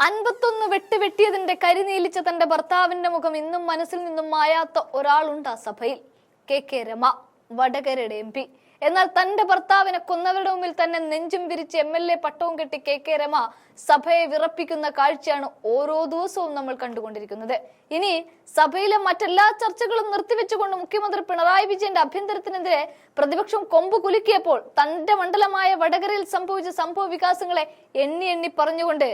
51 വെട്ടിയതിന്റെ കരിനീലിച്ച തന്റെ ഭർത്താവിന്റെ മുഖം ഇന്നും മനസ്സിൽ നിന്നും മായാത്ത ഒരാളുണ്ട് ആ സഭയിൽ. കെ രമ, വടകരയുടെ MP. എന്നാൽ തന്റെ ഭർത്താവിനെ കൊന്നവരുടെ മുമ്പിൽ തന്നെ നെഞ്ചും വിരിച്ച് MLA പട്ടവും കെട്ടി കെ രമ സഭയെ വിറപ്പിക്കുന്ന കാഴ്ചയാണ് ഓരോ ദിവസവും നമ്മൾ കണ്ടുകൊണ്ടിരിക്കുന്നത്. ഇനി സഭയിലെ മറ്റെല്ലാ ചർച്ചകളും നിർത്തിവെച്ചുകൊണ്ട് മുഖ്യമന്ത്രി പിണറായി വിജയന്റെ അഭ്യന്തരത്തിനെതിരെ പ്രതിപക്ഷം കൊമ്പ് കുലുക്കിയപ്പോൾ തന്റെ മണ്ഡലമായ വടകരയിൽ സംഭവിച്ച സംഭവ വികാസങ്ങളെ എണ്ണി പറഞ്ഞുകൊണ്ട്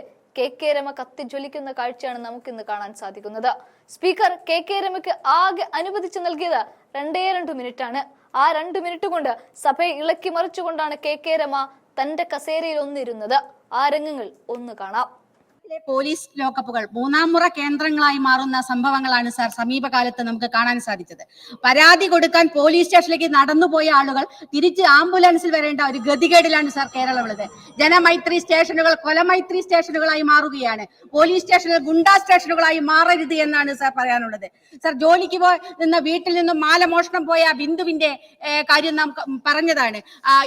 കെ രമ കത്തിജ്വലിക്കുന്ന കാഴ്ചയാണ് നമുക്കിന്ന് കാണാൻ സാധിക്കുന്നത്. സ്പീക്കർ കെ രമയ്ക്ക് ആകെ അനുവദിച്ചു നൽകിയത് 2 മിനിറ്റാണ്. ആ 2 മിനിറ്റ് കൊണ്ട് സഭയെ ഇളക്കി മറിച്ചുകൊണ്ടാണ് കെ രമ തന്റെ കസേരയിൽ ഒന്നിരുന്നത്. ആ രംഗങ്ങൾ ഒന്ന് കാണാം. പോലീസ് ലോക്കപ്പുകൾ 3ാം മുറ കേന്ദ്രങ്ങളായി മാറുന്ന സംഭവങ്ങളാണ് സാർ സമീപകാലത്ത് നമുക്ക് കാണാൻ സാധിച്ചത്. പരാതി കൊടുക്കാൻ പോലീസ് സ്റ്റേഷനിലേക്ക് നടന്നുപോയ ആളുകൾ തിരിച്ച് ആംബുലൻസിൽ വരേണ്ട ഒരു ഗതികേടിലാണ് സാർ കേരളം ഉള്ളത്. ജനമൈത്രി സ്റ്റേഷനുകൾ കൊലമൈത്രി സ്റ്റേഷനുകളായി മാറുകയാണ്. പോലീസ് സ്റ്റേഷനുകൾ ഗുണ്ടാ സ്റ്റേഷനുകളായി മാറരുത് എന്നാണ് സാർ പറയാനുള്ളത്. സാർ ജോലിക്ക് നിന്ന് വീട്ടിൽ നിന്നും മാലമോഷണം പോയ ബിന്ദുവിന്റെ കാര്യം നാം പറഞ്ഞതാണ്.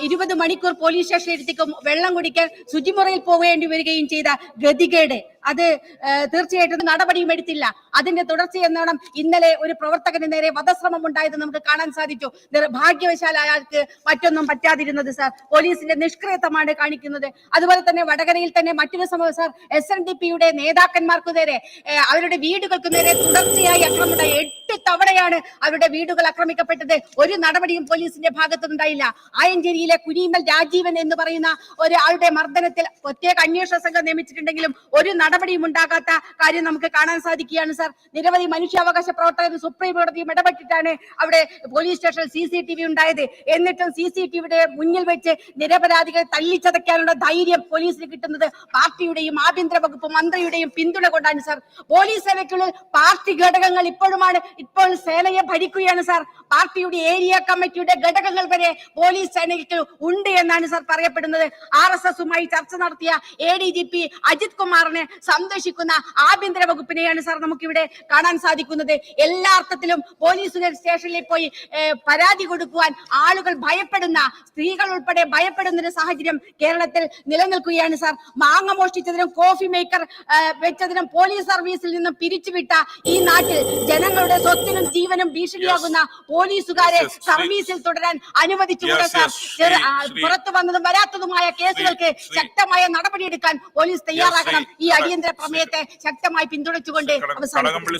20 മണിക്കൂർ പോലീസ് സ്റ്റേഷനിൽ എത്തിക്കും വെള്ളം കുടിക്കാൻ ശുചിമുറിയിൽ പോകേണ്ടി വരികയും ചെയ്ത ഗതികേട് അത് തീർച്ചയായിട്ടും നടപടിയും എടുത്തില്ല. അതിന്റെ തുടർച്ചയെന്നോണം ഇന്നലെ ഒരു പ്രവർത്തകന് നേരെ വധശ്രമം ഉണ്ടായത് നമുക്ക് കാണാൻ സാധിച്ചു. ഭാഗ്യവശാൽ അയാൾക്ക് മറ്റൊന്നും പറ്റാതിരുന്നത് സാർ പോലീസിന്റെ നിഷ്ക്രിയത്വമാണ് കാണിക്കുന്നത്. അതുപോലെ തന്നെ വടകരയിൽ തന്നെ മറ്റൊരു സംഭവം സാർ SNDPയുടെ നേതാക്കന്മാർക്കു നേരെ അവരുടെ വീടുകൾക്ക് നേരെ തുടർച്ചയായി ആക്രമണമുണ്ടായി. 8 തവണയാണ് അവരുടെ വീടുകൾ ആക്രമിക്കപ്പെട്ടത്. ഒരു നടപടിയും പോലീസിന്റെ ഭാഗത്തുനിന്നുണ്ടായില്ല. ആയഞ്ചേരിയിലെ കുനിമൽ രാജീവൻ എന്ന് പറയുന്ന ഒരാളുടെ മർദ്ദനത്തിൽ പ്രത്യേക അന്വേഷണ സംഘം നിയമിച്ചിട്ടുണ്ടെങ്കിലും ഒരു നടപടിയും ഉണ്ടാകാത്ത കാര്യം നമുക്ക് കാണാൻ സാധിക്കുകയാണ് സാർ. നിരവധി മനുഷ്യാവകാശ പ്രവർത്തകരും സുപ്രീം കോടതിയും ഇടപെട്ടിട്ടാണ് അവിടെ പോലീസ് സ്റ്റേഷനിൽ CCTV ഉണ്ടായത്. എന്നിട്ടും CCTVയുടെ മുന്നിൽ വെച്ച് നിരപരാധികളെ തല്ലിച്ചതയ്ക്കാനുള്ള ധൈര്യം പോലീസിന് കിട്ടുന്നത് പാർട്ടിയുടെയും ആഭ്യന്തര വകുപ്പ് മന്ത്രിയുടെയും പിന്തുണ കൊണ്ടാണ് സാർ. പോലീസ് സേനയ്ക്കുള്ളിൽ പാർട്ടി ഘടകങ്ങൾ ഇപ്പോൾ സേനയെ ഭരിക്കുകയാണ് സാർ. പാർട്ടിയുടെ ഏരിയ കമ്മിറ്റിയുടെ ഘടകങ്ങൾ വരെ പോലീസ് സേനയ്ക്ക് ഉണ്ട് എന്നാണ് സാർ പറയപ്പെടുന്നത്. RSSുമായി ചർച്ച നടത്തിയ ADGP അജിത് കുമാറിനെ സംരക്ഷിക്കുന്ന ആഭ്യന്തര വകുപ്പിനെയാണ് സാർ നമുക്കിവിടെ കാണാൻ സാധിക്കുന്നത്. എല്ലാ അർത്ഥത്തിലും പോലീസ് സ്റ്റേഷനിൽ പോയി പരാതി കൊടുക്കുവാൻ ആളുകൾ ഭയപ്പെടുന്ന, സ്ത്രീകൾ ഉൾപ്പെടെ ഭയപ്പെടുന്ന ഒരു സാഹചര്യം കേരളത്തിൽ നിലനിൽക്കുകയാണ് സാർ. മാങ്ങ മോഷ്ടിച്ചതിനും കോഫി മേക്കർ വെച്ചതിനും പോലീസ് സർവീസിൽ നിന്നും പിരിച്ചുവിട്ട ഈ നാട്ടിൽ ജനങ്ങളുടെ സ്വത്തിനും ജീവനും ഭീഷണിയാകുന്ന പോലീസുകാരെ സർവീസിൽ തുടരാൻ അനുവദിച്ചുകൊണ്ട് സാർ പുറത്തു വന്നതും വരാത്തതുമായ കേസുകൾക്ക് ശക്തമായ നടപടിയെടുക്കാൻ പോലീസ് തയ്യാറാക്കണം. ഈ അടിയന്തര പ്രമേയത്തെ ശക്തമായി പിന്തുണച്ചുകൊണ്ട് അവസാനിപ്പിക്കുന്നു.